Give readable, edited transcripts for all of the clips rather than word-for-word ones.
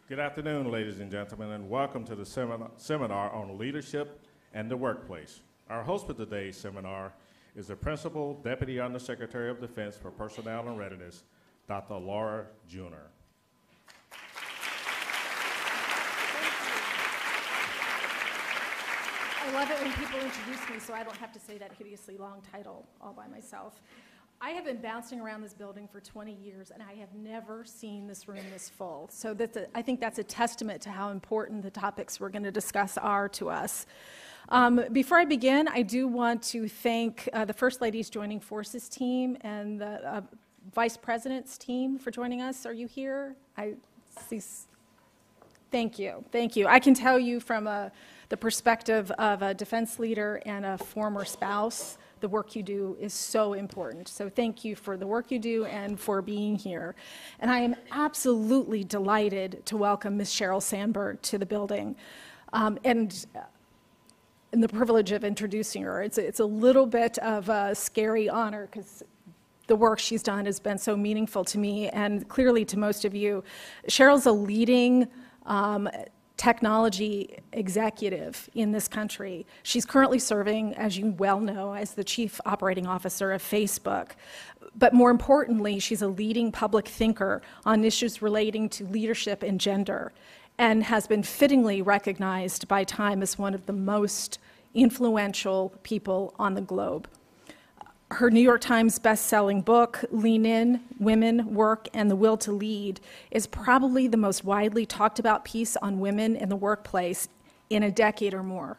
Good afternoon, ladies and gentlemen, and welcome to the seminar on leadership and the workplace. Our host for today's seminar is the Principal Deputy Undersecretary of Defense for Personnel and Readiness, Dr. Laura Juner. I love it when people introduce me so I don't have to say that hideously long title all by myself. I have been bouncing around this building for 20 years, and I have never seen this room this full. So I think that's a testament to how important the topics we're going to discuss are to us. Before I begin, I do want to thank the First Lady's Joining Forces team and the Vice President's team for joining us. Are you here? I see. Thank you. Thank you. I can tell you from the perspective of a defense leader and a former spouse, the work you do is so important. So thank you for the work you do and for being here. And I am absolutely delighted to welcome Ms. Sheryl Sandberg to the building. And the privilege of introducing her. It's a little bit of a scary honor because the work she's done has been so meaningful to me and clearly to most of you. Sheryl's a leading technology executive in this country. She's currently serving, as you well know, as the Chief Operating Officer of Facebook. But more importantly, she's a leading public thinker on issues relating to leadership and gender, and has been fittingly recognized by Time as one of the most influential people on the globe. Her New York Times best-selling book, Lean In, Women, Work, and the Will to Lead, is probably the most widely talked about piece on women in the workplace in a decade or more.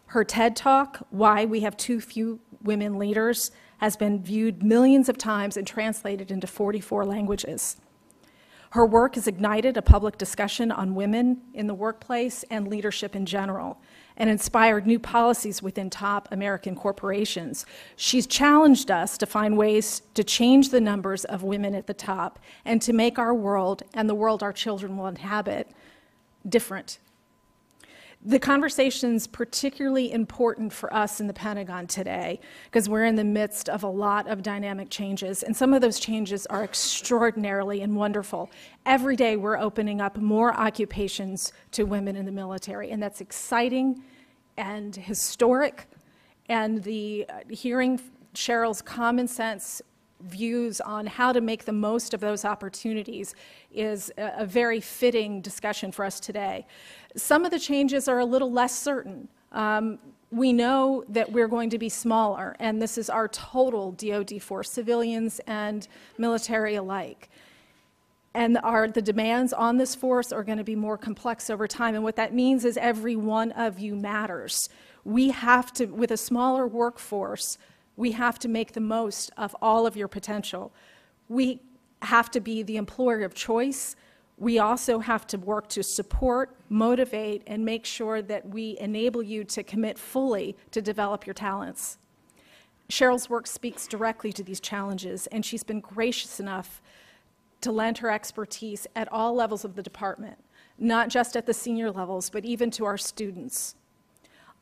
Her TED Talk, Why We Have Too Few Women Leaders, has been viewed millions of times and translated into 44 languages. Her work has ignited a public discussion on women in the workplace and leadership in general, and inspired new policies within top American corporations. She's challenged us to find ways to change the numbers of women at the top and to make our world and the world our children will inhabit different. The conversation's particularly important for us in the Pentagon today because we're in the midst of a lot of dynamic changes, and some of those changes are extraordinarily and wonderful. Every day we're opening up more occupations to women in the military, and that's exciting and historic, and hearing Sheryl's common sense views on how to make the most of those opportunities is a very fitting discussion for us today. Some of the changes are a little less certain. We know that we're going to be smaller, and this is our total DoD force, civilians and military alike. And the demands on this force are going to be more complex over time, and what that means is every one of you matters. We have to, with a smaller workforce, we have to make the most of all of your potential. We have to be the employer of choice. We also have to work to support, motivate, and make sure that we enable you to commit fully to develop your talents. Sheryl's work speaks directly to these challenges, and she's been gracious enough to lend her expertise at all levels of the department, not just at the senior levels, but even to our students.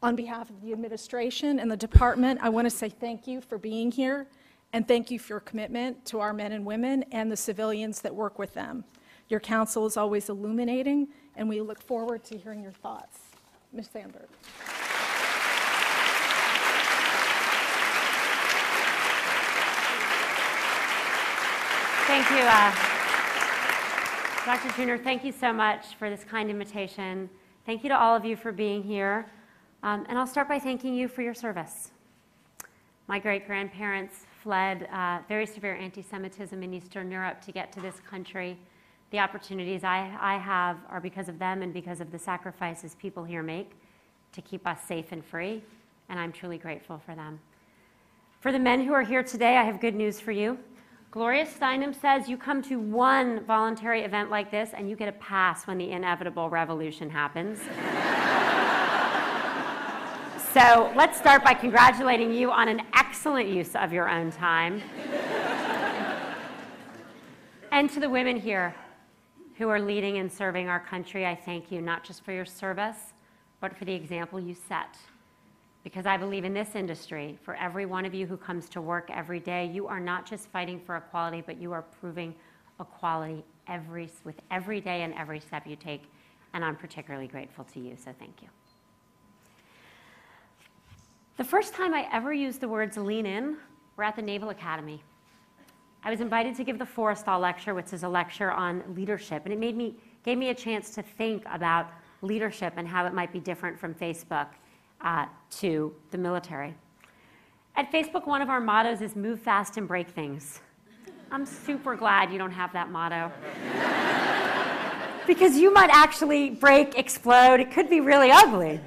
On behalf of the administration and the department, I want to say thank you for being here, and thank you for your commitment to our men and women and the civilians that work with them. Your counsel is always illuminating, and we look forward to hearing your thoughts. Ms. Sandberg. Thank you, Dr. Juner. Thank you so much for this kind invitation. Thank you to all of you for being here. And I'll start by thanking you for your service. My great-grandparents fled very severe anti-Semitism in Eastern Europe to get to this country. The opportunities I have are because of them and because of the sacrifices people here make to keep us safe and free, and I'm truly grateful for them. For the men who are here today, I have good news for you. Gloria Steinem says you come to one voluntary event like this and you get a pass when the inevitable revolution happens. So let's start by congratulating you on an excellent use of your own time. And to the women here who are leading and serving our country, I thank you not just for your service, but for the example you set. Because I believe in this industry, for every one of you who comes to work every day, you are not just fighting for equality, but you are proving equality with every day and every step you take, and I'm particularly grateful to you, so thank you. The first time I ever used the words lean in were at the Naval Academy. I was invited to give the Forrestal Lecture, which is a lecture on leadership, and it gave me a chance to think about leadership and how it might be different from Facebook to the military. At Facebook, one of our mottos is move fast and break things. I'm super glad you don't have that motto. Because you might actually break, explode. It could be really ugly.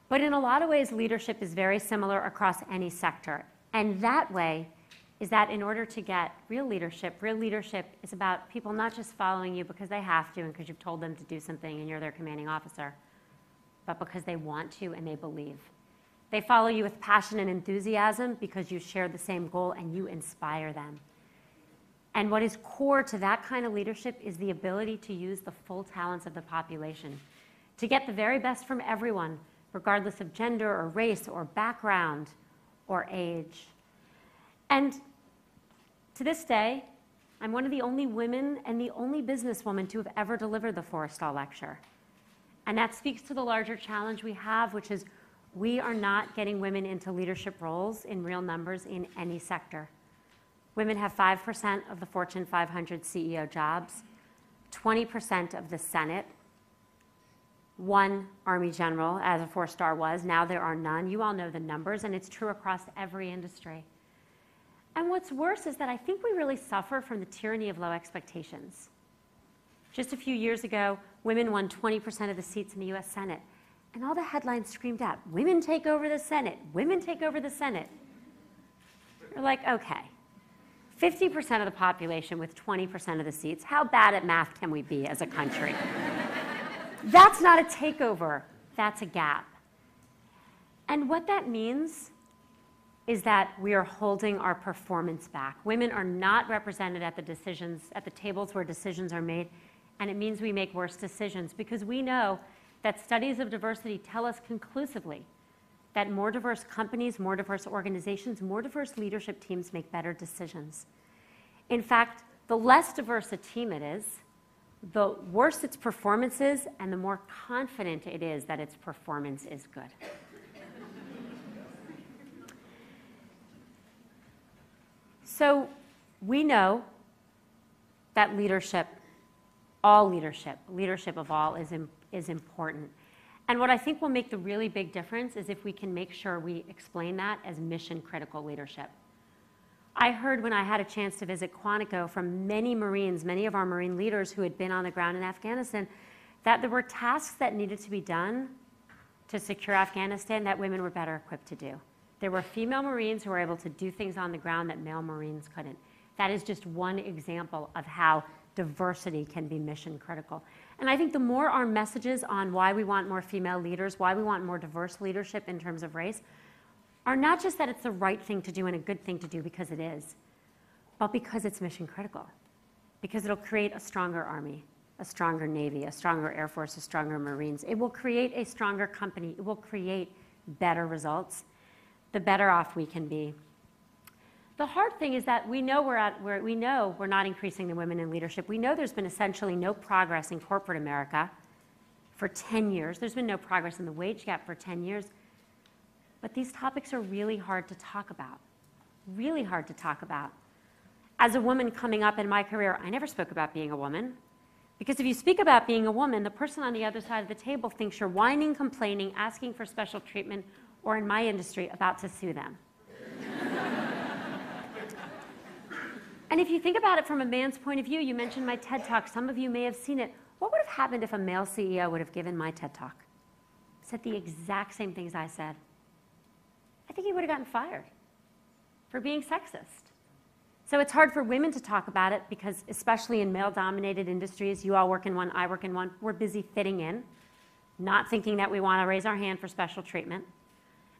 But in a lot of ways, leadership is very similar across any sector. And that way is that in order to get real leadership is about people not just following you because they have to and because you've told them to do something and you're their commanding officer, but because they want to and they believe. They follow you with passion and enthusiasm because you share the same goal and you inspire them. And what is core to that kind of leadership is the ability to use the full talents of the population, to get the very best from everyone, regardless of gender or race or background or age. And to this day, I'm one of the only women and the only businesswoman to have ever delivered the Forrestal Lecture. And that speaks to the larger challenge we have, which is we are not getting women into leadership roles in real numbers in any sector. Women have 5% of the Fortune 500 CEO jobs, 20% of the Senate, one Army general, as a 4-star was. Now there are none. You all know the numbers, and it's true across every industry. And what's worse is that I think we really suffer from the tyranny of low expectations. Just a few years ago, women won 20% of the seats in the US Senate. And all the headlines screamed out, women take over the Senate, women take over the Senate. You're like, okay, 50% of the population with 20% of the seats, how bad at math can we be as a country? That's not a takeover, that's a gap. And what that means is that we are holding our performance back. Women are not represented at the tables where decisions are made, and it means we make worse decisions because we know that studies of diversity tell us conclusively that more diverse companies, more diverse organizations, more diverse leadership teams make better decisions. In fact, the less diverse a team it is, the worse its performance is, and the more confident it is that its performance is good. So we know that leadership of all is important. And what I think will make the really big difference is if we can make sure we explain that as mission-critical leadership. I heard when I had a chance to visit Quantico from many Marines, many of our Marine leaders who had been on the ground in Afghanistan, that there were tasks that needed to be done to secure Afghanistan that women were better equipped to do. There were female Marines who were able to do things on the ground that male Marines couldn't. That is just one example of how diversity can be mission critical. And I think the more our messages on why we want more female leaders, why we want more diverse leadership in terms of race, are not just that it's the right thing to do and a good thing to do because it is, but because it's mission critical. Because it'll create a stronger Army, a stronger Navy, a stronger Air Force, a stronger Marines. It will create a stronger company. It will create better results. The better off we can be. The hard thing is that we know we're not increasing the women in leadership. We know there's been essentially no progress in corporate America for 10 years. There's been no progress in the wage gap for 10 years. But these topics are really hard to talk about, really hard to talk about. As a woman coming up in my career, I never spoke about being a woman. Because if you speak about being a woman, the person on the other side of the table thinks you're whining, complaining, asking for special treatment, or in my industry, about to sue them. And if you think about it from a man's point of view, you mentioned my TED Talk. Some of you may have seen it. What would have happened if a male CEO would have given my TED Talk? Said the exact same things I said. I think he would have gotten fired for being sexist. So it's hard for women to talk about it because, especially in male-dominated industries, you all work in one, I work in one, we're busy fitting in, not thinking that we want to raise our hand for special treatment.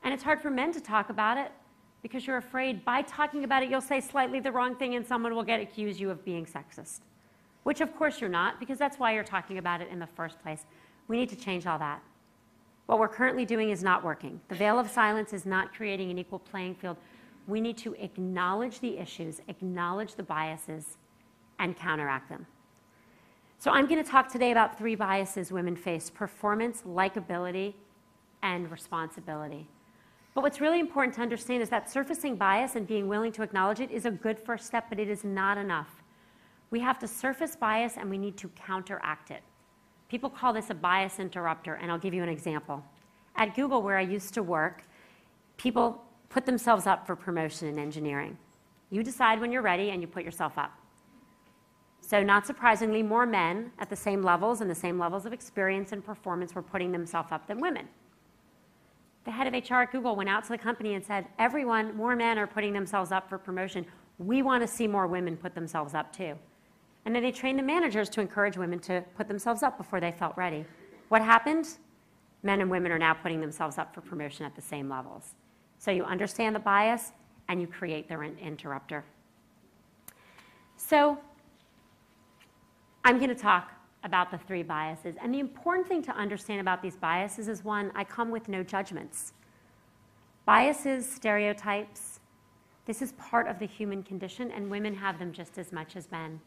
And it's hard for men to talk about it because you're afraid by talking about it, you'll say slightly the wrong thing and someone will accuse you of being sexist, which of course you're not, because that's why you're talking about it in the first place. We need to change all that. What we're currently doing is not working. The veil of silence is not creating an equal playing field. We need to acknowledge the issues, acknowledge the biases, and counteract them. So I'm going to talk today about 3 biases women face: performance, likability, and responsibility. But what's really important to understand is that surfacing bias and being willing to acknowledge it is a good first step, but it is not enough. We have to surface bias and we need to counteract it. People call this a bias interrupter, and I'll give you an example. At Google, where I used to work, people put themselves up for promotion in engineering. You decide when you're ready and you put yourself up. So not surprisingly, more men at the same levels and the same levels of experience and performance were putting themselves up than women. The head of HR at Google went out to the company and said, everyone, more men are putting themselves up for promotion. We want to see more women put themselves up too. And then they trained the managers to encourage women to put themselves up before they felt ready. What happened? Men and women are now putting themselves up for promotion at the same levels. So you understand the bias and you create the interrupter. So I'm going to talk about the 3 biases. And the important thing to understand about these biases is, one, I come with no judgments. Biases, stereotypes, this is part of the human condition, and women have them just as much as men.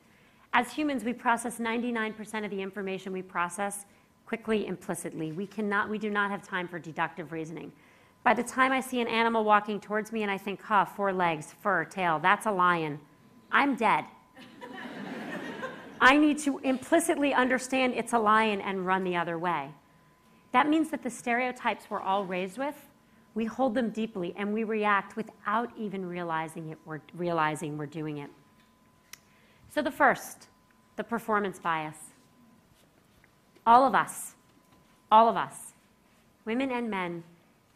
As humans, we process 99% of the information we process quickly, implicitly. We do not have time for deductive reasoning. By the time I see an animal walking towards me and I think, 4 legs, fur, tail, that's a lion, I'm dead. I need to implicitly understand it's a lion and run the other way. That means that the stereotypes we're all raised with, we hold them deeply and we react without even realizing we're doing it. So the first, the performance bias. All of us, women and men,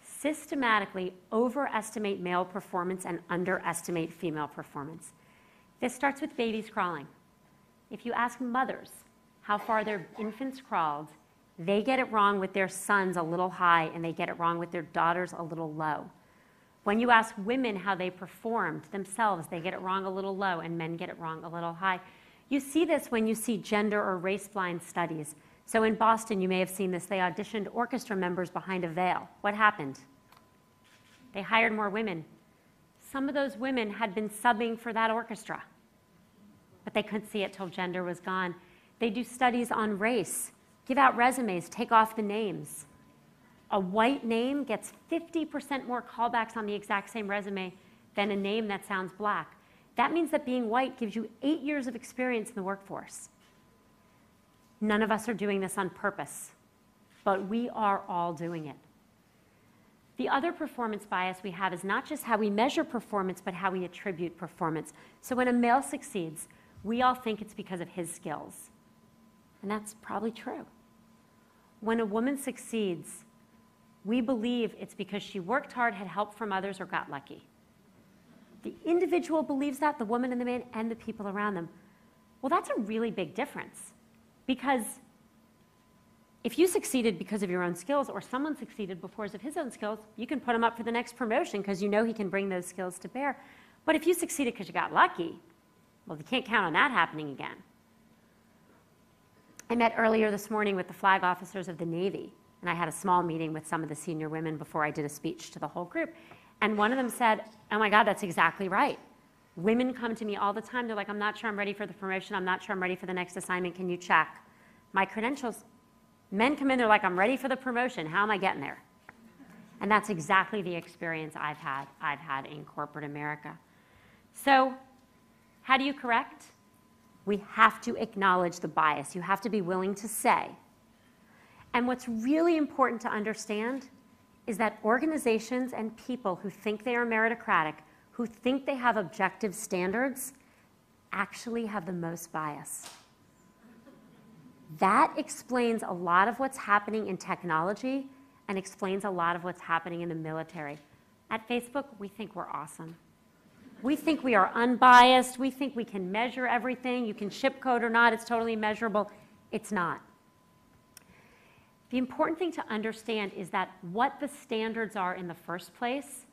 systematically overestimate male performance and underestimate female performance. This starts with babies crawling. If you ask mothers how far their infants crawled, they get it wrong with their sons a little high and they get it wrong with their daughters a little low. When you ask women how they performed themselves, they get it wrong a little low and men get it wrong a little high. You see this when you see gender or race-blind studies. So in Boston, you may have seen this, they auditioned orchestra members behind a veil. What happened? They hired more women. Some of those women had been subbing for that orchestra, but they couldn't see it till gender was gone. They do studies on race, give out resumes, take off the names. A white name gets 50% more callbacks on the exact same resume than a name that sounds black. That means that being white gives you 8 years of experience in the workforce. None of us are doing this on purpose, but we are all doing it. The other performance bias we have is not just how we measure performance, but how we attribute performance. So when a male succeeds, we all think it's because of his skills. And that's probably true. When a woman succeeds, we believe it's because she worked hard, had help from others, or got lucky. The individual believes that, the woman and the man, and the people around them. Well, that's a really big difference. Because if you succeeded because of your own skills, or someone succeeded because of his own skills, you can put him up for the next promotion because you know he can bring those skills to bear. But if you succeeded because you got lucky, well, you can't count on that happening again. I met earlier this morning with the flag officers of the Navy, and I had a small meeting with some of the senior women before I did a speech to the whole group. And one of them said, oh my God, that's exactly right. Women come to me all the time. They're like, I'm not sure I'm ready for the promotion. I'm not sure I'm ready for the next assignment. Can you check my credentials? Men come in, they're like, I'm ready for the promotion. How am I getting there? And that's exactly the experience I've had in corporate America. So how do you correct? We have to acknowledge the bias. You have to be willing to say. And what's really important to understand is that organizations and people who think they are meritocratic, who think they have objective standards, actually have the most bias. That explains a lot of what's happening in technology and explains a lot of what's happening in the military. At Facebook, we think we're awesome. We think we are unbiased. We think we can measure everything. You can ship code or not. It's totally measurable. It's not. The important thing to understand is that what the standards are in the first place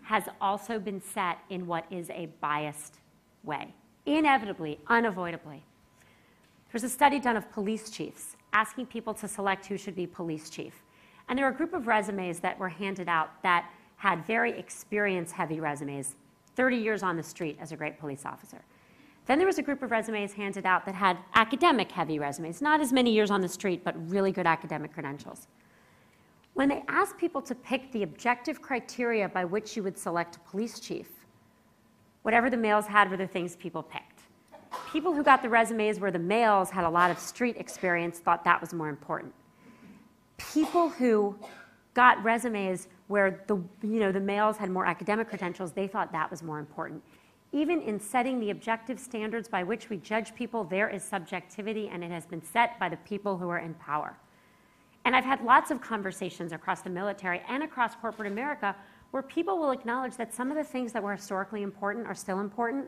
has also been set in what is a biased way, inevitably, unavoidably. There's a study done of police chiefs, asking people to select who should be police chief. And there were a group of resumes that were handed out that had very experience-heavy resumes, 30 years on the street as a great police officer. Then there was a group of resumes handed out that had academic-heavy resumes, not as many years on the street, but really good academic credentials. When they asked people to pick the objective criteria by which you would select a police chief, whatever the males had were the things people picked. People who got the resumes where the males had a lot of street experience thought that was more important. People who got resumes where the males had more academic credentials, they thought that was more important. Even in setting the objective standards by which we judge people, there is subjectivity, and it has been set by the people who are in power. And I've had lots of conversations across the military and across corporate America where people will acknowledge that some of the things that were historically important are still important,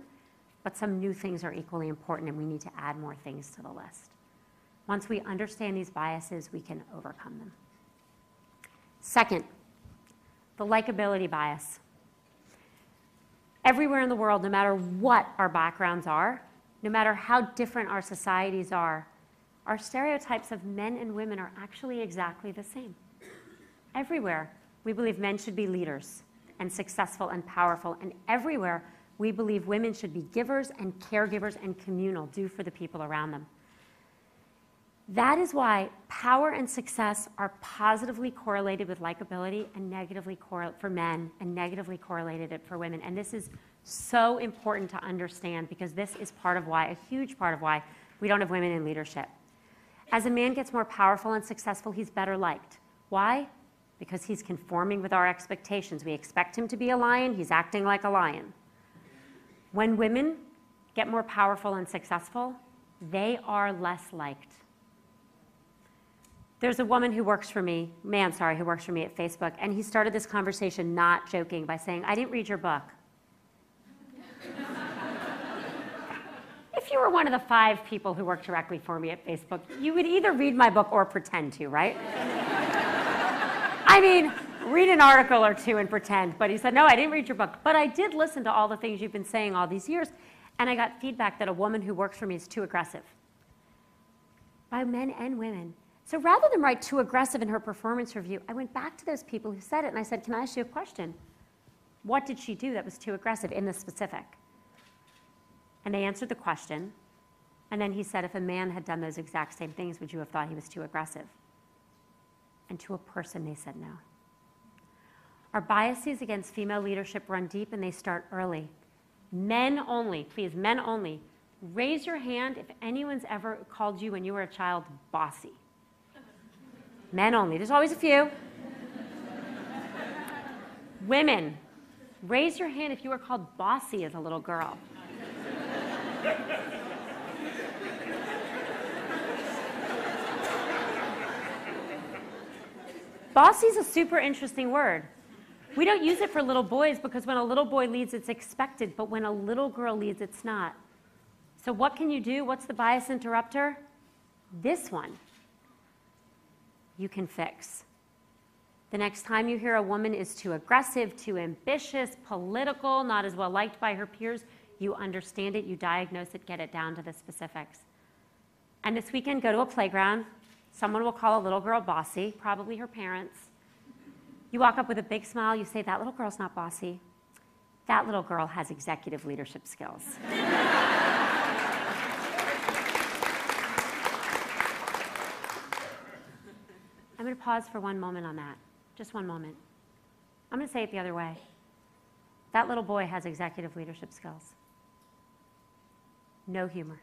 but some new things are equally important, and we need to add more things to the list. Once we understand these biases, we can overcome them. Second, the likability bias. Everywhere in the world, no matter what our backgrounds are, no matter how different our societies are, our stereotypes of men and women are actually exactly the same. Everywhere, we believe men should be leaders and successful and powerful, and everywhere, we believe women should be givers and caregivers and communal, do for the people around them. That is why power and success are positively correlated with likability and negatively for men and negatively correlated for women. And this is so important to understand because this is part of why, a huge part of why, we don't have women in leadership. As a man gets more powerful and successful, he's better liked. Why? Because he's conforming with our expectations. We expect him to be a lion, he's acting like a lion. When women get more powerful and successful, they are less liked. There's a woman who works for me, who works for me at Facebook, and he started this conversation not joking by saying, "I didn't read your book." If you were one of the 5 people who work directly for me at Facebook, you would either read my book or pretend to, right? I mean, read an article or 2 and pretend. But he said, "No, I didn't read your book. But I did listen to all the things you've been saying all these years, and I got feedback that a woman who works for me is too aggressive." By men and women. So rather than write too aggressive in her performance review, I went back to those people who said it, and I said, "Can I ask you a question? What did she do that was too aggressive in the specific?" And they answered the question, and then he said, "If a man had done those exact same things, would you have thought he was too aggressive?" And to a person, they said no. Our biases against female leadership run deep, and they start early. Men only, please, men only. Raise your hand if anyone's ever called you when you were a child bossy. Men only. There's always a few. Women, raise your hand if you were called bossy as a little girl. Bossy is a super interesting word. We don't use it for little boys because when a little boy leads, it's expected, but when a little girl leads, it's not. So what can you do? What's the bias interrupter? This one you can fix. The next time you hear a woman is too aggressive, too ambitious, political, not as well liked by her peers, you understand it, you diagnose it, get it down to the specifics. And this weekend, go to a playground. Someone will call a little girl bossy, probably her parents. You walk up with a big smile, you say, "That little girl's not bossy. That little girl has executive leadership skills." I'm going to pause for one moment on that, just one moment. I'm going to say it the other way. That little boy has executive leadership skills. No humor.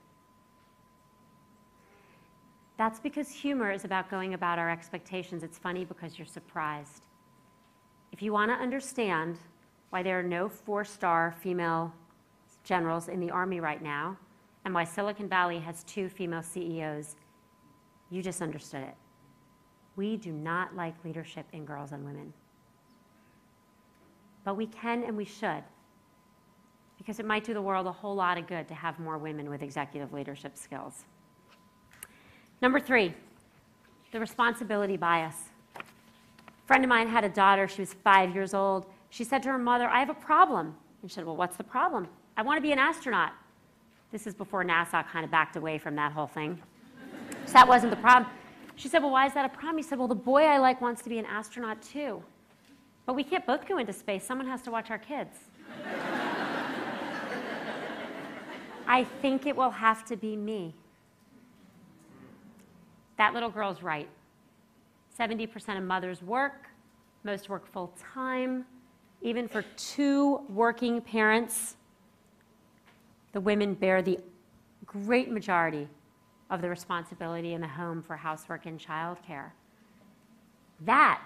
That's because humor is about going about our expectations. It's funny because you're surprised. If you want to understand why there are no 4-star female generals in the Army right now, and why Silicon Valley has 2 female CEOs, you just understood it. We do not like leadership in girls and women. But we can and we should, because it might do the world a whole lot of good to have more women with executive leadership skills. Number 3, the responsibility bias. A friend of mine had a daughter. She was 5 years old. She said to her mother, "I have a problem." And she said, "Well, what's the problem?" "I want to be an astronaut." This is before NASA kind of backed away from that whole thing. So that wasn't the problem. She said, "Well, why is that a problem?" He said, "Well, the boy I like wants to be an astronaut too. But we can't both go into space. Someone has to watch our kids." I think it will have to be me. That little girl's right. 70% of mothers work. Most work full time. Even for two working parents, the women bear the great majority of the responsibility in the home for housework and childcare. That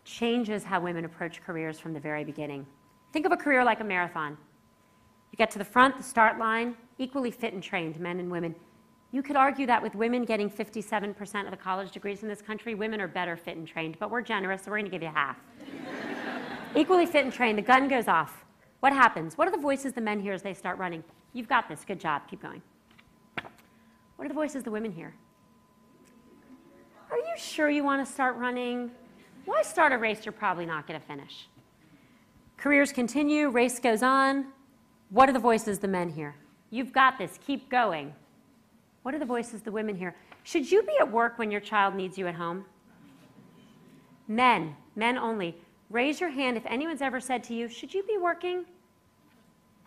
changes how women approach careers from the very beginning. Think of a career like a marathon. You get to the front, the start line, equally fit and trained, men and women. You could argue that with women getting 57% of the college degrees in this country, women are better fit and trained, but we're generous, so we're going to give you half. Equally fit and trained, the gun goes off. What happens? What are the voices the men hear as they start running? You've got this, good job, keep going. What are the voices the women hear? Are you sure you want to start running? Why start a race you're probably not going to finish? Careers continue, race goes on. What are the voices the men hear? You've got this, keep going. What are the voices the women hear? Should you be at work when your child needs you at home? Men only. Raise your hand if anyone's ever said to you, should you be working?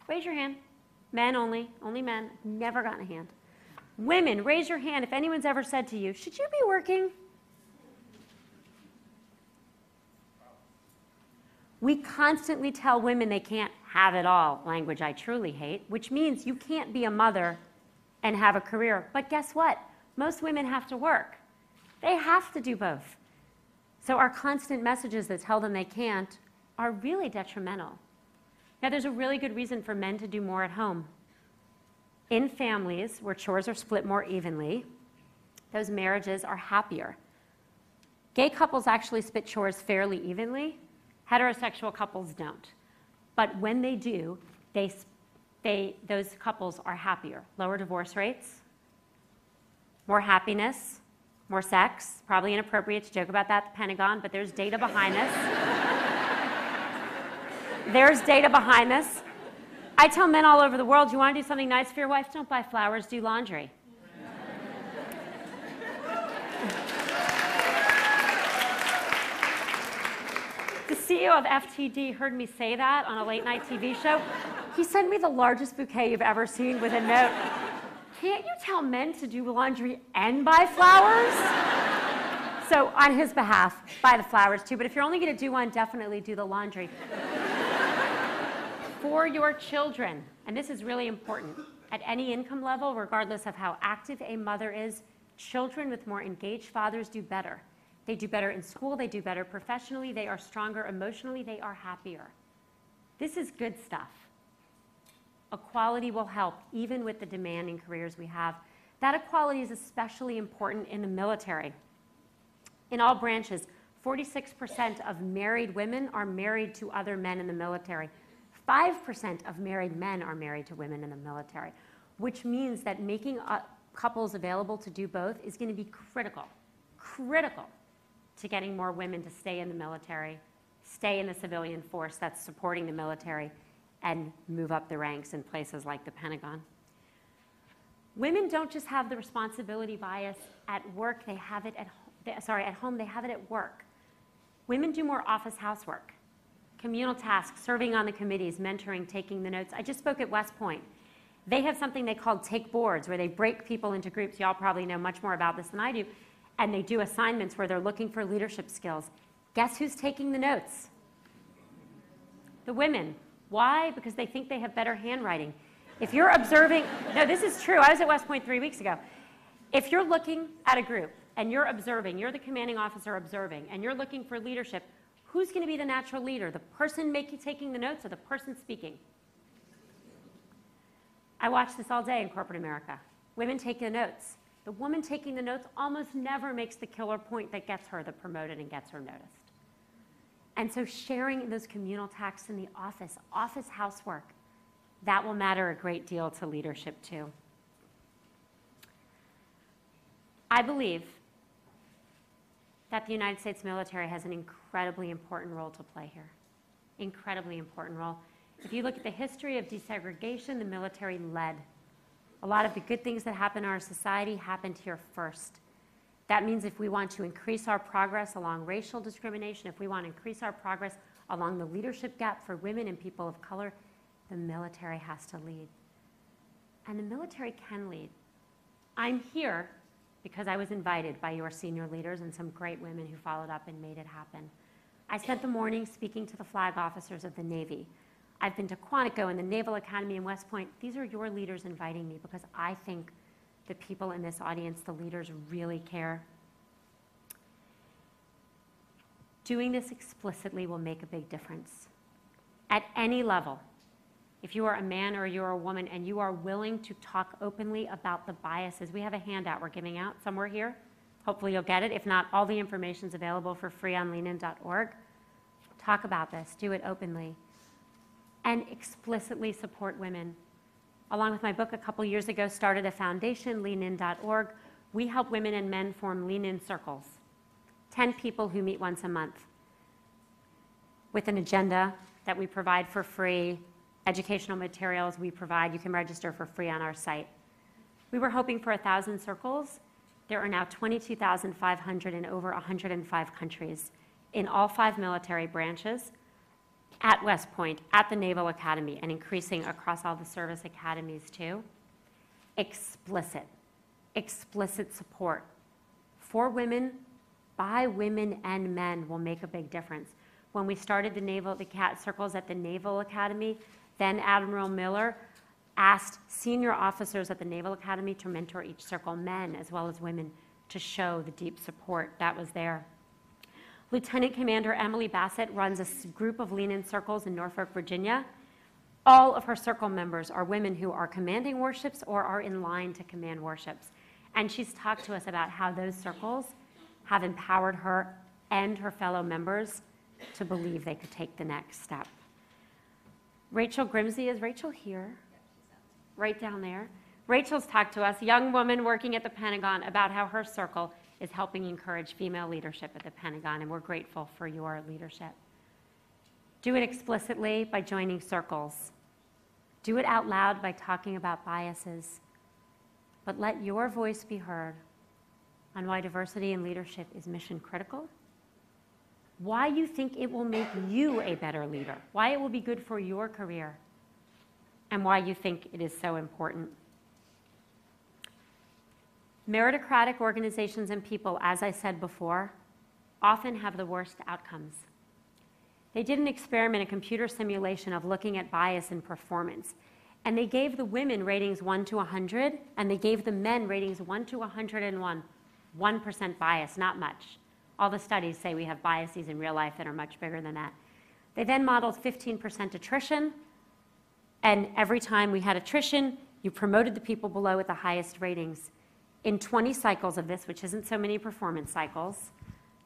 Raise your hand. Men only men. Never gotten a hand. Women, raise your hand if anyone's ever said to you, should you be working? We constantly tell women they can't have it all, language I truly hate, which means you can't be a mother and have a career. But guess what? Most women have to work. They have to do both. So our constant messages that tell them they can't are really detrimental. Now, there's a really good reason for men to do more at home. In families where chores are split more evenly, those marriages are happier. Gay couples actually split chores fairly evenly. Heterosexual couples don't. But when they do, those couples are happier. Lower divorce rates, more happiness, more sex. Probably inappropriate to joke about that at the Pentagon, but there's data behind this. There's data behind this. I tell men all over the world, you want to do something nice for your wife? Don't buy flowers, do laundry. The CEO of FTD heard me say that on a late-night TV show. He sent me the largest bouquet you've ever seen with a note. Can't you tell men to do laundry and buy flowers? So on his behalf, buy the flowers too. But if you're only going to do one, definitely do the laundry. For your children, and this is really important, at any income level, regardless of how active a mother is, children with more engaged fathers do better. They do better in school, they do better professionally, they are stronger emotionally, they are happier. This is good stuff. Equality will help, even with the demanding careers we have. That equality is especially important in the military. In all branches, 46% of married women are married to other men in the military. 5% of married men are married to women in the military, which means that making couples available to do both is going to be critical to getting more women to stay in the military, stay in the civilian force that's supporting the military, and move up the ranks in places like the Pentagon. Women don't just have the responsibility bias at work, they have it at home, they have it at work. Women do more office housework, communal tasks, serving on the committees, mentoring, taking the notes. I just spoke at West Point. They have something they call take boards, where they break people into groups. Y'all probably know much more about this than I do. And they do assignments where they're looking for leadership skills. Guess who's taking the notes? The women. Why? Because they think they have better handwriting. If you're observing, no, this is true. I was at West Point 3 weeks ago. If you're looking at a group and you're observing, you're the commanding officer observing, and you're looking for leadership, who's going to be the natural leader? The person taking the notes or the person speaking? I watch this all day in corporate America. Women take the notes. The woman taking the notes almost never makes the killer point that gets her the promoted and gets her noticed. And so sharing those communal tasks in the office housework, that will matter a great deal to leadership too. I believe that the United States military has an incredibly important role to play here. Incredibly important role. If you look at the history of desegregation, the military led. A lot of the good things that happen in our society happened here first. That means if we want to increase our progress along racial discrimination, if we want to increase our progress along the leadership gap for women and people of color, the military has to lead. And the military can lead. I'm here because I was invited by your senior leaders and some great women who followed up and made it happen. I spent the morning speaking to the flag officers of the Navy. I've been to Quantico and the Naval Academy in West Point. These are your leaders inviting me because I think the people in this audience, the leaders, really care. Doing this explicitly will make a big difference. At any level, if you are a man or you're a woman and you are willing to talk openly about the biases, we have a handout we're giving out somewhere here. Hopefully you'll get it. If not, all the information is available for free on leanin.org. Talk about this. Do it openly. And explicitly support women. Along with my book a couple years ago, started a foundation, leanin.org. We help women and men form lean-in circles. 10 people who meet once a month with an agenda that we provide for free, educational materials we provide. You can register for free on our site. We were hoping for 1,000 circles. There are now 22,500 in over 105 countries in all 5 military branches, at West Point, at the Naval Academy, and increasing across all the service academies too. Explicit support for women, by women and men will make a big difference. When we started the circles at the Naval Academy, then Admiral Miller asked senior officers at the Naval Academy to mentor each circle, men as well as women, to show the deep support that was there. Lieutenant Commander Emily Bassett runs a group of lean-in circles in Norfolk, Virginia. All of her circle members are women who are commanding warships or are in line to command warships. And she's talked to us about how those circles have empowered her and her fellow members to believe they could take the next step. Rachel Grimsey, is Rachel here? Right down there. Rachel's talked to us, young woman working at the Pentagon, about how her circle is helping encourage female leadership at the Pentagon, and we're grateful for your leadership. Do it explicitly by joining circles. Do it out loud by talking about biases. But let your voice be heard on why diversity in leadership is mission critical, why you think it will make you a better leader, why it will be good for your career, and why you think it is so important. Meritocratic organizations and people, as I said before, often have the worst outcomes. They did an experiment, a computer simulation of looking at bias in performance. And they gave the women ratings 1 to 100, and they gave the men ratings 1 to 101. 1% bias, not much. All the studies say we have biases in real life that are much bigger than that. They then modeled 15% attrition, and every time we had attrition, you promoted the people below with the highest ratings. In 20 cycles of this, which isn't so many performance cycles,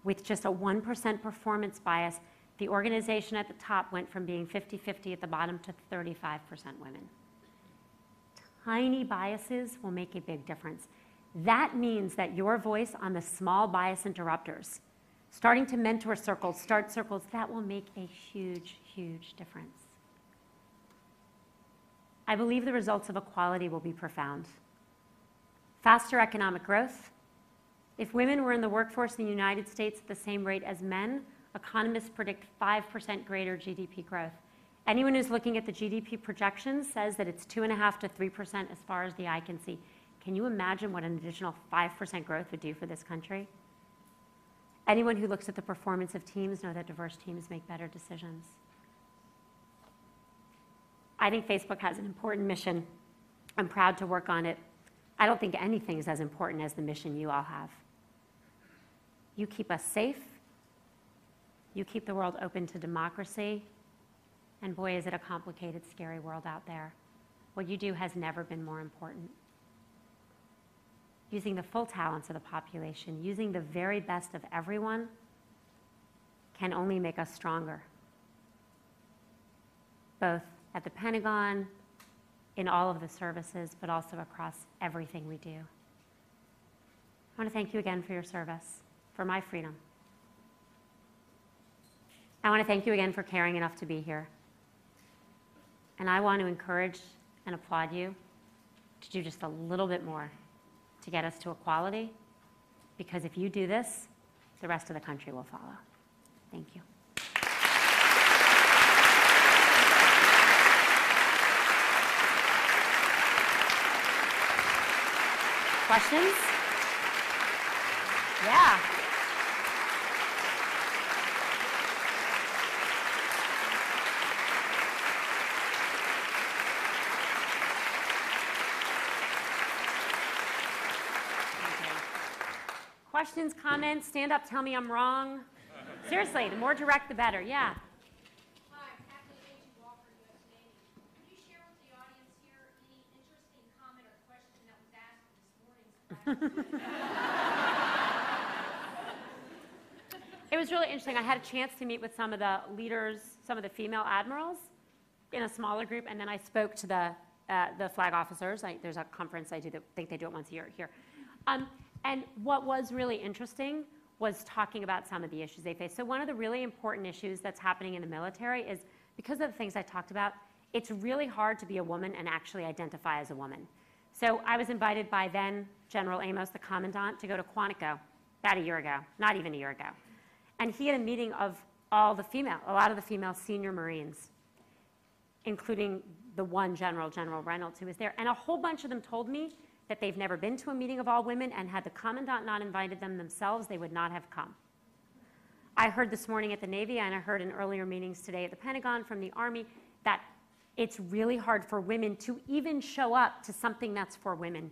with just a 1% performance bias, the organization at the top went from being 50-50 at the bottom to 35% women. Tiny biases will make a big difference. That means that your voice on the small bias interrupters, starting to mentor circles, start circles, that will make a huge, huge difference. I believe the results of equality will be profound. Faster economic growth. If women were in the workforce in the United States at the same rate as men, economists predict 5% greater GDP growth. Anyone who's looking at the GDP projections says that it's 2.5% to 3% as far as the eye can see. Can you imagine what an additional 5% growth would do for this country? Anyone who looks at the performance of teams knows that diverse teams make better decisions. I think Facebook has an important mission. I'm proud to work on it. I don't think anything is as important as the mission you all have. You keep us safe. You keep the world open to democracy. And boy, is it a complicated, scary world out there. What you do has never been more important. Using the full talents of the population, using the very best of everyone, can only make us stronger. Both at the Pentagon, in all of the services, but also across everything we do. I want to thank you again for your service, for my freedom. I want to thank you again for caring enough to be here. And I want to encourage and applaud you to do just a little bit more to get us to equality, because if you do this, the rest of the country will follow. Thank you. Questions? Yeah. Questions, comments, stand up, tell me I'm wrong. Seriously, the more direct, the better. Yeah. Hi, Captain Agent Walker, U.S. Navy. Could you share with the audience here any interesting comment or question that was asked this morning's class? It was really interesting. I had a chance to meet with some of the leaders, some of the female admirals in a smaller group, and then I spoke to the flag officers. There's a conference I think they do it once a year here. And what was really interesting was talking about some of the issues they face. So one of the really important issues that's happening in the military is, because of the things I talked about, it's really hard to be a woman and actually identify as a woman. So I was invited by then General Amos, the commandant, to go to Quantico about a year ago, not even a year ago. And he had a meeting of a lot of the female senior Marines, including the one General Reynolds, who was there. And a whole bunch of them told me that they've never been to a meeting of all women, and had the commandant not invited them themselves, they would not have come. I heard this morning at the Navy, and I heard in earlier meetings today at the Pentagon from the Army, that it's really hard for women to even show up to something that's for women,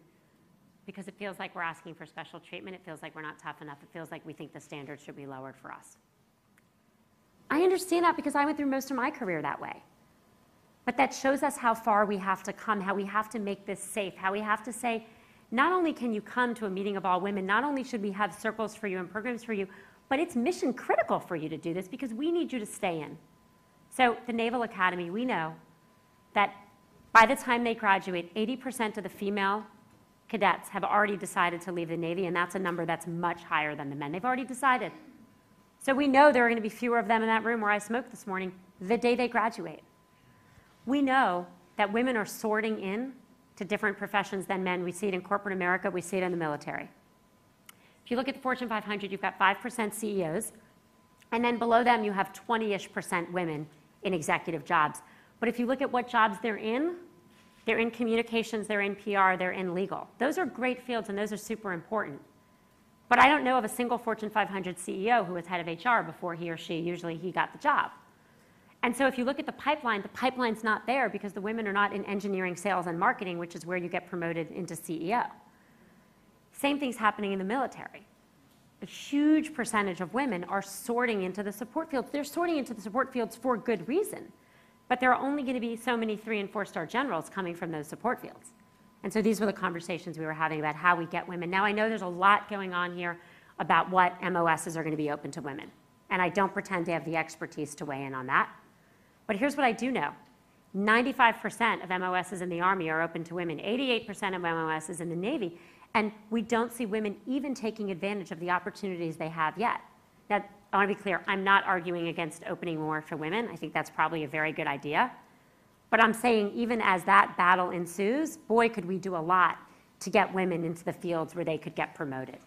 because it feels like we're asking for special treatment. It feels like we're not tough enough. It feels like we think the standards should be lowered for us. I understand that because I went through most of my career that way. But that shows us how far we have to come, how we have to make this safe, how we have to say, not only can you come to a meeting of all women, not only should we have circles for you and programs for you, but it's mission critical for you to do this because we need you to stay in. So the Naval Academy, we know that by the time they graduate, 80% of the female cadets have already decided to leave the Navy, and that's a number that's much higher than the men. They've already decided. So we know there are going to be fewer of them in that room where I smoked this morning the day they graduate. We know that women are sorting in to different professions than men. We see it in corporate America. We see it in the military. If you look at the Fortune 500, you've got 5% CEOs, and then below them you have 20-ish% women in executive jobs. But if you look at what jobs they're in communications, they're in PR, they're in legal. Those are great fields, and those are super important. But I don't know of a single Fortune 500 CEO who was head of HR before he or she, usually he got the job. And so if you look at the pipeline's not there because the women are not in engineering, sales, and marketing, which is where you get promoted into CEO. Same thing's happening in the military. A huge percentage of women are sorting into the support fields. They're sorting into the support fields for good reason. But there are only going to be so many 3- and 4-star generals coming from those support fields. And so these were the conversations we were having about how we get women. Now, I know there's a lot going on here about what MOSs are going to be open to women. And I don't pretend to have the expertise to weigh in on that. But here's what I do know. 95% of MOSs in the Army are open to women. 88% of MOSs in the Navy. And we don't see women even taking advantage of the opportunities they have yet. Now, I want to be clear. I'm not arguing against opening more for women. I think that's probably a very good idea. But I'm saying even as that battle ensues, boy, could we do a lot to get women into the fields where they could get promoted.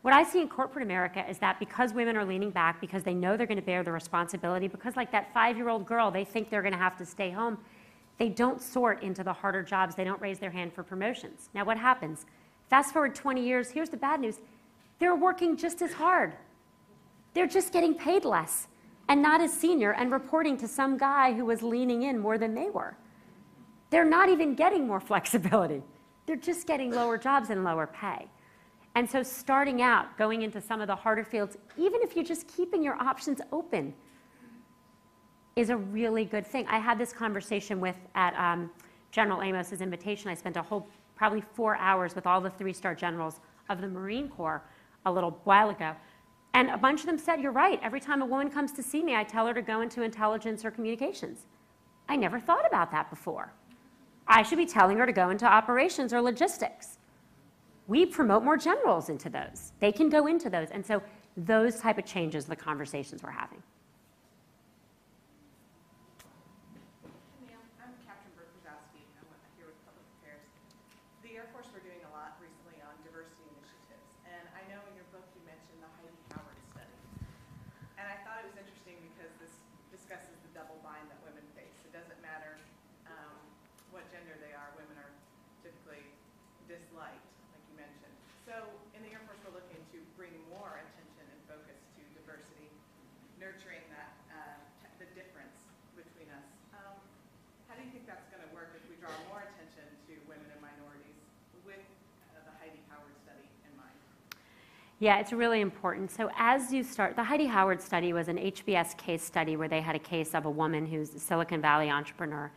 What I see in corporate America is that because women are leaning back, because they know they're going to bear the responsibility, because like that 5-year-old girl, they think they're going to have to stay home, they don't sort into the harder jobs. They don't raise their hand for promotions. Now what happens? Fast forward 20 years, here's the bad news. They're working just as hard. They're just getting paid less and not as senior and reporting to some guy who was leaning in more than they were. They're not even getting more flexibility. They're just getting lower jobs and lower pay. And so starting out, going into some of the harder fields, even if you're just keeping your options open, is a really good thing. I had this conversation at General Amos's invitation. I spent a whole, probably 4 hours with all the 3-star generals of the Marine Corps a little while ago. And a bunch of them said, you're right. Every time a woman comes to see me, I tell her to go into intelligence or communications. I never thought about that before. I should be telling her to go into operations or logistics. We promote more generals into those. They can go into those. And so those type of changes are the conversations we're having. Ma'am, I'm Captain Brooke Brzezowski. I'm here with Public Affairs. The Air Force, we're doing a lot recently on diversity initiatives. And I know in your book you mentioned the Heidi Howard study. And I thought it was interesting because this discusses the double bind that women face. It doesn't matter what gender they are. Women are typically disliked, like nurturing that, the difference between us. How do you think that's going to work if we draw more attention to women and minorities with the Heidi Howard study in mind? Yeah, it's really important. So as you start, the Heidi Howard study was an HBS case study where they had a case of a woman who's a Silicon Valley entrepreneur.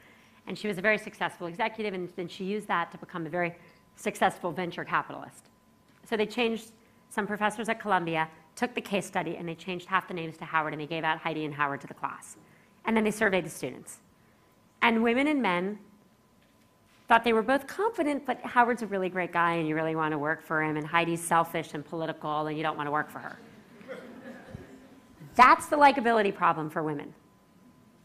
And she was a very successful executive, and then she used that to become a very successful venture capitalist. So they changed, some professors at Columbia took the case study and they changed half the names to Howard, and they gave out Heidi and Howard to the class. And then they surveyed the students. And women and men thought they were both confident, but Howard's a really great guy and you really want to work for him, and Heidi's selfish and political and you don't want to work for her. That's the likability problem for women.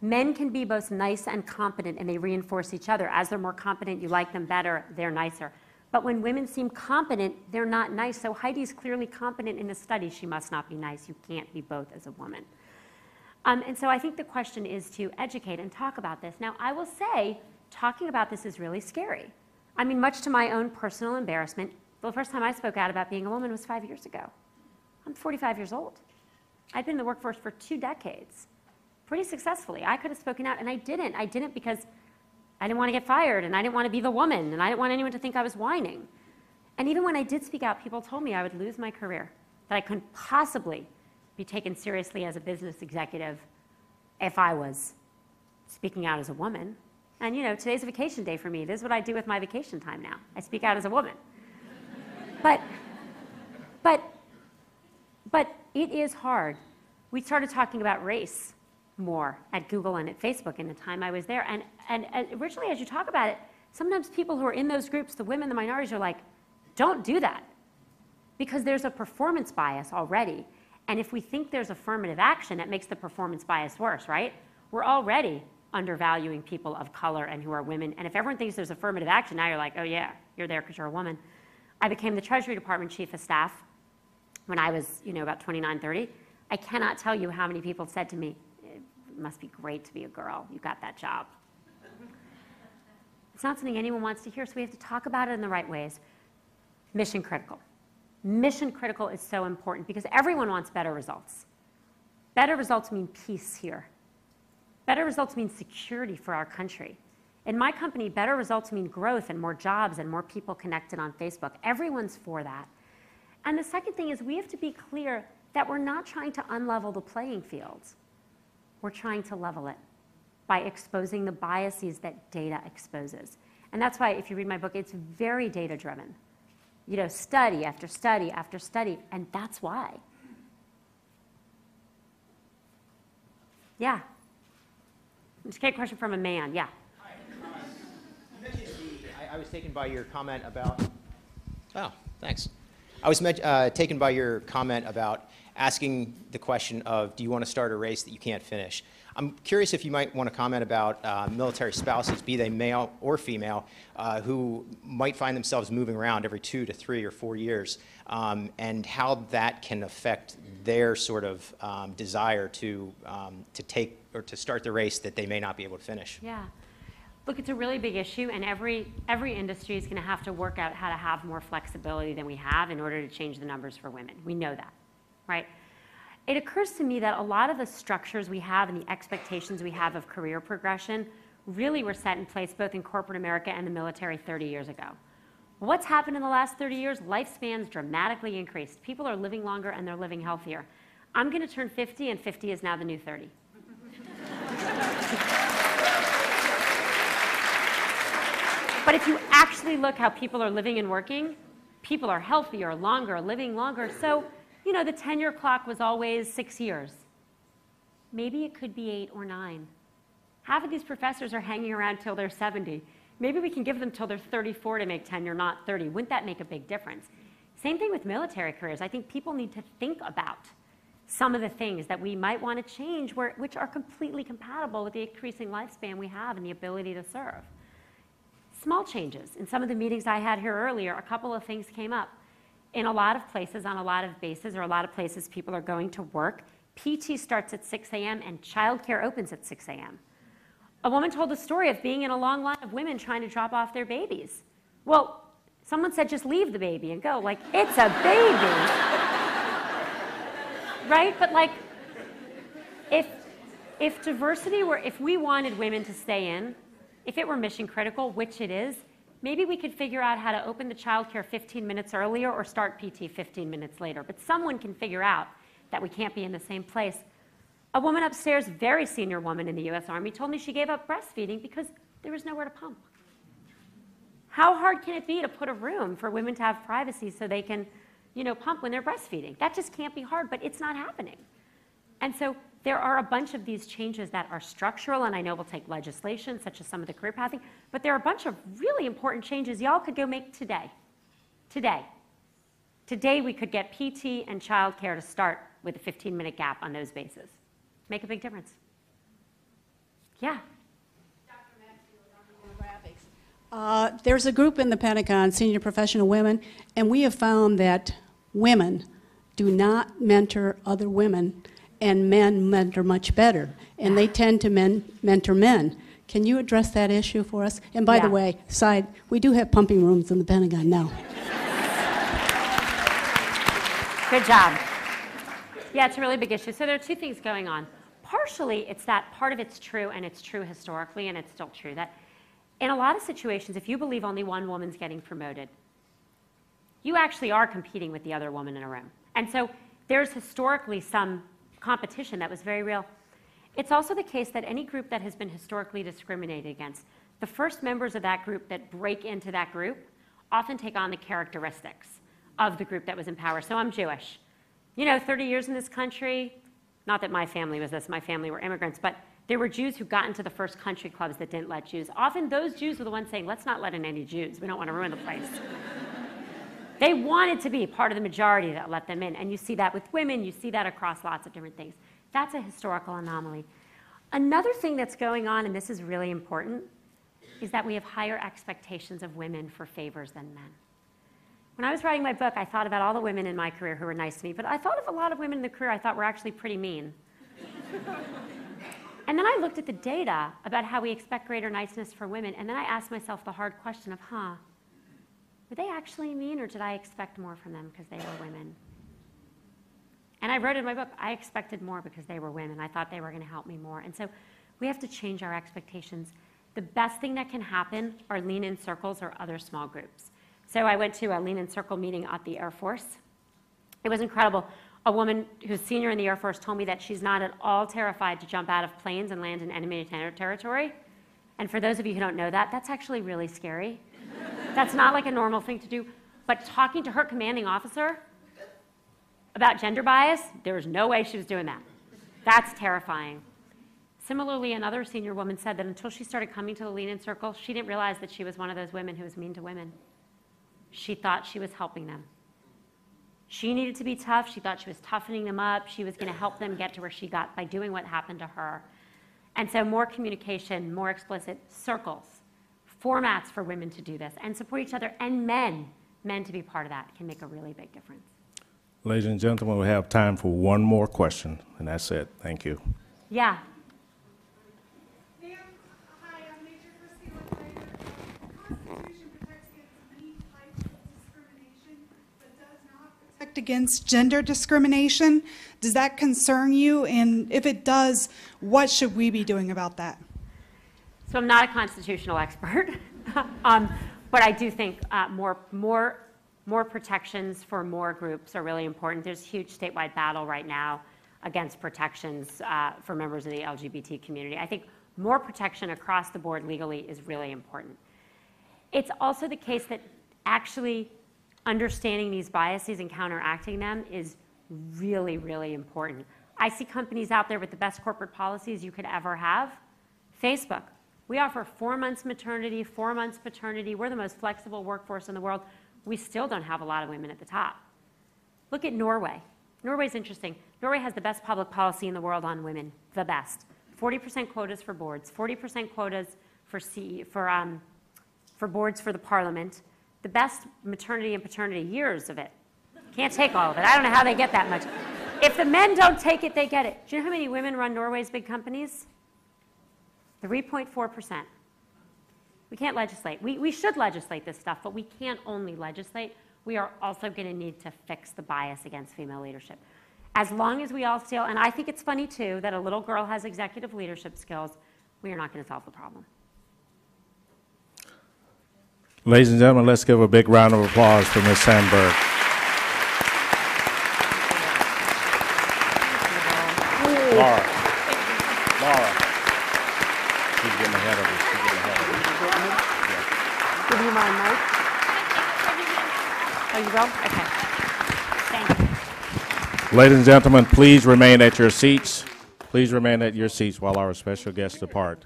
Men can be both nice and competent, and they reinforce each other. As they're more competent, you like them better, they're nicer. But when women seem competent, they're not nice. So Heidi's clearly competent in the study. She must not be nice. You can't be both as a woman. And so I think the question is to educate and talk about this. Now, I will say, talking about this is really scary. I mean, much to my own personal embarrassment, the first time I spoke out about being a woman was 5 years ago. I'm 45 years old. I'd been in the workforce for 2 decades. Pretty successfully. I could have spoken out, and I didn't. I didn't because I didn't want to get fired, and I didn't want to be the woman, and I didn't want anyone to think I was whining. And even when I did speak out, people told me I would lose my career, that I couldn't possibly be taken seriously as a business executive if I was speaking out as a woman. And you know, today's a vacation day for me. This is what I do with my vacation time now. I speak out as a woman. But it is hard. We started talking about race more at Google and at Facebook in the time I was there. And originally, as you talk about it, sometimes people who are in those groups, the women, the minorities, are like, don't do that. Because there's a performance bias already. And if we think there's affirmative action, that makes the performance bias worse, right? We're already undervaluing people of color and who are women. And if everyone thinks there's affirmative action, now you're like, oh yeah, you're there because you're a woman. I became the Treasury Department Chief of Staff when I was, about 29, 30. I cannot tell you how many people said to me, it must be great to be a girl. You got that job. It's not something anyone wants to hear, so we have to talk about it in the right ways. Mission critical. Mission critical is so important because everyone wants better results. Better results mean peace here. Better results mean security for our country. In my company, better results mean growth and more jobs and more people connected on Facebook. Everyone's for that. And the second thing is we have to be clear that we're not trying to unlevel the playing field. We're trying to level it by exposing the biases that data exposes. And that's why, if you read my book, it's very data-driven. Study after study after study, and that's why. Yeah. Just get a question from a man, yeah. Hi. You mentioned I was taken by your comment about, oh, thanks. I was taken by your comment about asking the question of, do you want to start a race that you can't finish? I'm curious if you might want to comment about military spouses, be they male or female, who might find themselves moving around every 2 to 3 or 4 years, and how that can affect their sort of desire to take or to start the race that they may not be able to finish. Yeah. Look, it's a really big issue, and every industry is going to have to work out how to have more flexibility than we have in order to change the numbers for women. We know that, right? It occurs to me that a lot of the structures we have and the expectations we have of career progression really were set in place both in corporate America and the military 30 years ago. What's happened in the last 30 years? Lifespans dramatically increased. People are living longer and they're living healthier. I'm going to turn 50, and 50 is now the new 30. But if you actually look how people are living and working, people are healthier, longer, living longer. So, the tenure clock was always 6 years. Maybe it could be 8 or 9. Half of these professors are hanging around till they're 70. Maybe we can give them till they're 34 to make tenure, not 30. Wouldn't that make a big difference? Same thing with military careers. I think people need to think about some of the things that we might want to change which are completely compatible with the increasing lifespan we have and the ability to serve. Small changes. In some of the meetings I had here earlier, a couple of things came up. In a lot of places, on a lot of bases, or a lot of places people are going to work, PT starts at 6 a.m. and childcare opens at 6 a.m. A woman told the story of being in a long line of women trying to drop off their babies. Well, someone said just leave the baby and go. Like, it's a baby. Right? But If diversity were, if we wanted women to stay in, if it were mission critical, which it is, maybe we could figure out how to open the childcare 15 minutes earlier or start PT 15 minutes later. But someone can figure out that we can't be in the same place. A woman upstairs, very senior woman in the U.S. Army, told me she gave up breastfeeding because there was nowhere to pump. How hard can it be to put a room for women to have privacy so they can, pump when they're breastfeeding? That just can't be hard, but it's not happening. And so there are a bunch of these changes that are structural, and I know will take legislation, such as some of the career pathing, but there are a bunch of really important changes y'all could go make today. Today we could get PT and childcare to start with a 15-minute gap on those bases. Make a big difference. Yeah. There's a group in the Pentagon, Senior Professional Women, and we have found that women do not mentor other women, and men mentor much better, and they tend to mentor men. Can you address that issue for us? And by the way, we do have pumping rooms in the Pentagon now. Good job. Yeah, it's a really big issue. So there are two things going on. Partially, it's that part of it's true, and it's true historically, and it's still true, that in a lot of situations, if you believe only one woman's getting promoted, you actually are competing with the other woman in a room. And so there's historically some competition that was very real. It's also the case that any group that has been historically discriminated against, the first members of that group that break into that group often take on the characteristics of the group that was in power. So I'm Jewish. 30 years in this country, not that my family was this, my family were immigrants, but there were Jews who got into the first country clubs that didn't let Jews. Often those Jews were the ones saying, let's not let in any Jews. We don't want to ruin the place. They wanted to be part of the majority that let them in. And you see that with women. You see that across lots of different things. That's a historical anomaly. Another thing that's going on, and this is really important, is that we have higher expectations of women for favors than men. When I was writing my book, I thought about all the women in my career who were nice to me, but I thought of a lot of women in the career I thought were actually pretty mean. And then I looked at the data about how we expect greater niceness for women, and then I asked myself the hard question of, were they actually mean, or did I expect more from them because they were women? And I wrote in my book, I expected more because they were women. I thought they were going to help me more. And so we have to change our expectations. The best thing that can happen are lean-in circles or other small groups. So I went to a lean-in circle meeting at the Air Force. It was incredible. A woman who's senior in the Air Force told me that she's not at all terrified to jump out of planes and land in enemy territory. And for those of you who don't know that, that's actually really scary. That's not like a normal thing to do. But talking to her commanding officer about gender bias, there was no way she was doing that. That's terrifying. Similarly, another senior woman said that until she started coming to the lean-in circle, she didn't realize that she was one of those women who was mean to women. She thought she was helping them. She needed to be tough. She thought she was toughening them up. She was going to help them get to where she got by doing what happened to her. And so more communication, more explicit circles, formats for women to do this, and support each other, and men to be part of that can make a really big difference. Ladies and gentlemen, we have time for one more question, and that's it. Thank you. Yeah. Ma'am, hi, I'm Major Christina Ryder. The Constitution protects against many types of discrimination, but does not protect against gender discrimination. Does that concern you? And if it does, what should we be doing about that? So I'm not a constitutional expert, but I do think more protections for more groups are really important. There's a huge statewide battle right now against protections for members of the LGBT community. I think more protection across the board legally is really important. It's also the case that actually understanding these biases and counteracting them is really, really important. I see companies out there with the best corporate policies you could ever have. Facebook. We offer 4 months maternity, 4 months paternity. We're the most flexible workforce in the world. We still don't have a lot of women at the top. Look at Norway. Norway's interesting. Norway has the best public policy in the world on women, the best. 40% quotas for boards, 40% quotas for boards for the parliament, the best maternity and paternity years of it. Can't take all of it. I don't know how they get that much. If the men don't take it, they get it. Do you know how many women run Norway's big companies? 3.4%. We can't legislate. We should legislate this stuff, but we can't only legislate. We are also going to need to fix the bias against female leadership. as long as we all still, and I think it's funny too, that a little girl has executive leadership skills, we are not going to solve the problem. Ladies and gentlemen, let's give a big round of applause for Ms. Sandberg. Laura. She's getting ahead of us. She's getting ahead of us. Give you my mic. Oh, you will? Okay. Thank you. Ladies and gentlemen, please remain at your seats. Please remain at your seats while our special guests depart.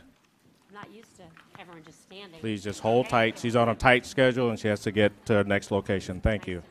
I'm not used to everyone just standing. Please just hold tight. She's on a tight schedule and she has to get to her next location. Thank you.